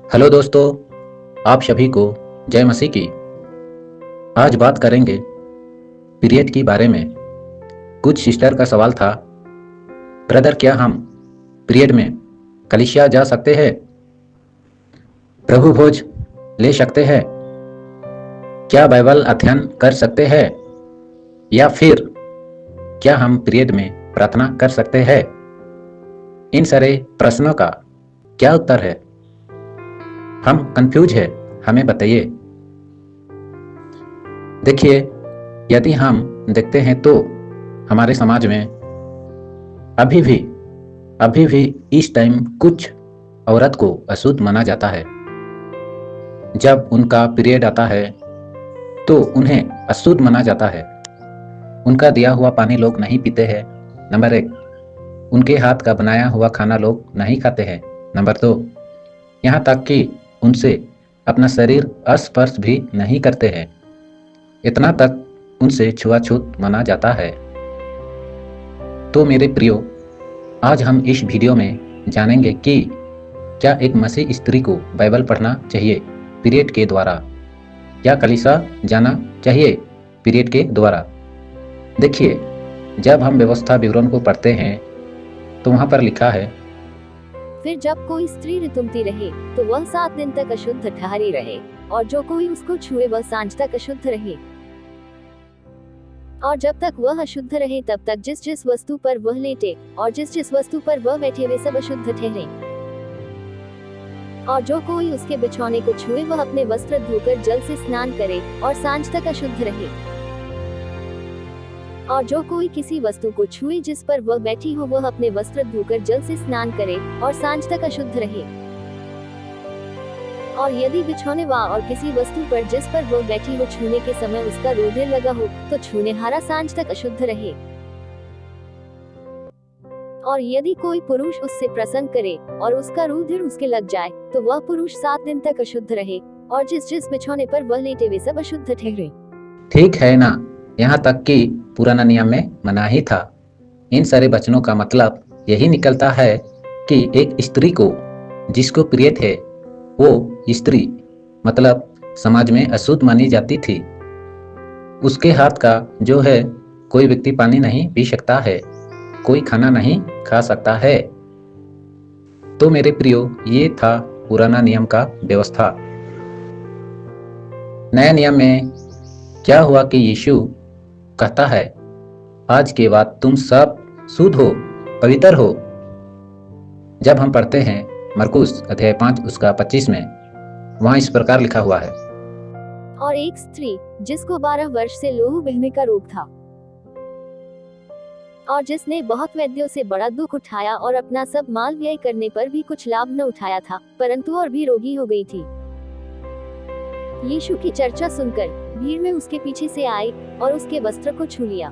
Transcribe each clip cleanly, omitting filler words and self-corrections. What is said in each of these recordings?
Hello दोस्तों, आप सभी को जय मसीह की। आज बात करेंगे पीरियड के बारे में। कुछ सिस्टर का सवाल था, ब्रदर क्या हम पीरियड में कलीसिया जा सकते हैं, प्रभु भोज ले सकते हैं, क्या बाइबल अध्ययन कर सकते हैं, या फिर क्या हम पीरियड में प्रार्थना कर सकते हैं? इन सारे प्रश्नों का क्या उत्तर है? हम कंफ्यूज है, हमें बताइए। देखिए, यदि हम देखते हैं तो हमारे समाज में अभी भी इस टाइम कुछ औरत को अशुद्ध माना जाता है। जब उनका पीरियड आता है तो उन्हें अशुद्ध माना जाता है। उनका दिया हुआ पानी लोग नहीं पीते हैं, नंबर 1। उनके हाथ का बनाया हुआ खाना लोग नहीं खाते हैं, नंबर 2। यहाँ तक कि उनसे अपना शरीर स्पर्श भी नहीं करते हैं। इतना तक उनसे छुआछूत माना जाता है। तो मेरे प्रियो, आज हम इस वीडियो में जानेंगे कि क्या एक मसीह स्त्री को बाइबल पढ़ना चाहिए पीरियड के द्वारा, या कलीसिया जाना चाहिए पीरियड के द्वारा। देखिए, जब हम व्यवस्था विवरण को पढ़ते हैं तो वहाँ पर लिखा है, फिर जब कोई स्त्री ऋतुमती रहे तो वह 7 दिन तक अशुद्ध ठहरी रहे, और जो कोई उसको छुए वह सांझ तक अशुद्ध रहे। और जब तक वह अशुद्ध रहे तब तक जिस जिस वस्तु पर वह लेटे और जिस जिस वस्तु पर वह बैठे वे सब अशुद्ध ठहरे। और जो कोई उसके बिछौने को छुए वह अपने वस्त्र धोकर जल से स्नान करे और सांझ तक अशुद्ध रहे। और जो कोई किसी वस्तु को छुए जिस पर वह बैठी हो वह अपने वस्त्र धोकर जल से स्नान करे और सांझ तक अशुद्ध रहे। और यदि बिछौने वा और किसी वस्तु पर जिस पर वह बैठी हो छूने के समय उसका रुधिर लगा हो तो छूनेहारा सांझ तक अशुद्ध रहे। और यदि कोई पुरुष उससे प्रसंग करे और उसका रुधिर उसके लग जाए तो वह पुरुष 7 दिन तक अशुद्ध रहे, और जिस जिस बिछौने पर वह लेटे वे सब अशुद्ध ठहरे। ठीक है ना? यहाँ तक कि पुराना नियम में मना ही था। इन सारे वचनों का मतलब यही निकलता है कि एक स्त्री को जिसको पीरियड है वो स्त्री मतलब समाज में अशुद्ध मानी जाती थी। उसके हाथ का जो है कोई व्यक्ति पानी नहीं पी सकता है, कोई खाना नहीं खा सकता है। तो मेरे प्रियो, ये था पुराना नियम का व्यवस्था। नया नियम में क्या हुआ कि यीशु कहता है, आज के बाद तुम सब शुद्ध हो, पवित्र हो। जब हम पढ़ते हैं मरकुस अध्याय 5 उसका 25 में, वहां इस प्रकार लिखा हुआ है, और एक स्त्री जिसको 12 वर्ष से लहू बहने का रोग था और जिसने बहुत वैद्यों से बड़ा दुख उठाया और अपना सब माल व्यय करने पर भी कुछ लाभ न उठाया था, परंतु और भी रोगी हो गई थी। यीशु की चर्चा सुनकर भीड़ में उसके पीछे से आए और उसके वस्त्र को छू लिया,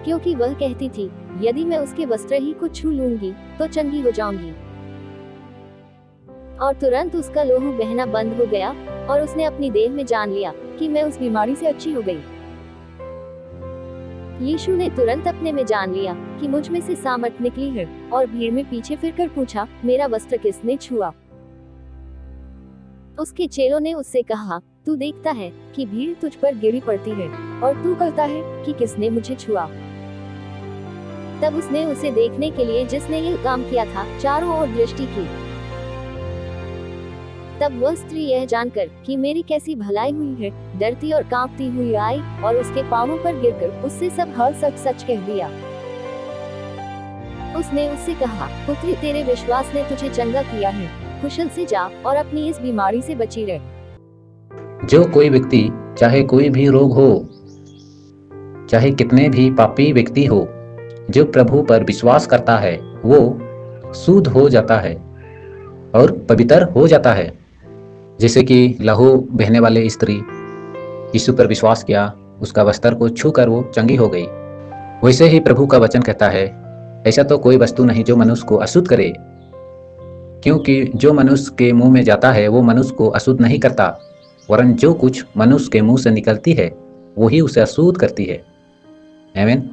क्योंकि वह कहती थी, यदि मैं उसके वस्त्र ही को छू लूंगी तो चंगी हो जाऊंगी। और तुरंत उसका लहू बहना बंद हो गया और उसने अपनी देह में जान लिया कि मैं उस बीमारी से अच्छी हो गई। यीशु ने तुरंत अपने में जान लिया कि मुझ में से सामर्थ निकली है, और भीड़ में पीछे फिरकर पूछा, मेरा वस्त्र किसने छुआ? उसके चेलों ने उससे कहा, तू देखता है कि भीड़ तुझ पर गिरी पड़ती है और तू कहता है कि किसने मुझे छुआ? तब उसने उसे देखने के लिए जिसने यह काम किया था चारों ओर दृष्टि की। तब वह स्त्री यह जानकर कि मेरी कैसी भलाई हुई है, डरती और कांपती हुई आई और उसके पांवों पर गिरकर उससे सब हाल सच सच कह दिया। उसने उससे कहा, पुत्री, तेरे विश्वास ने तुझे चंगा किया है, कुशल से जा और अपनी इस बीमारी से बची रह। जो कोई व्यक्ति, चाहे कोई भी रोग हो, चाहे कितने भी पापी व्यक्ति हो, जो प्रभु पर विश्वास करता है वो शुद्ध हो जाता है और पवित्र हो जाता है। जैसे कि लहू बहने वाले स्त्री यीशु पर विश्वास किया, उसका वस्त्र को छूकर वो चंगी हो गई। वैसे ही प्रभु का वचन कहता है, ऐसा तो कोई वस्तु नहीं जो मनुष्य को अशुद्ध करे, क्योंकि जो मनुष्य के मुंह में जाता है वो मनुष्य को अशुद्ध नहीं करता, वरन जो कुछ मनुष्य के मुंह से निकलती है वही उसे अशुद्ध करती है। आमीन।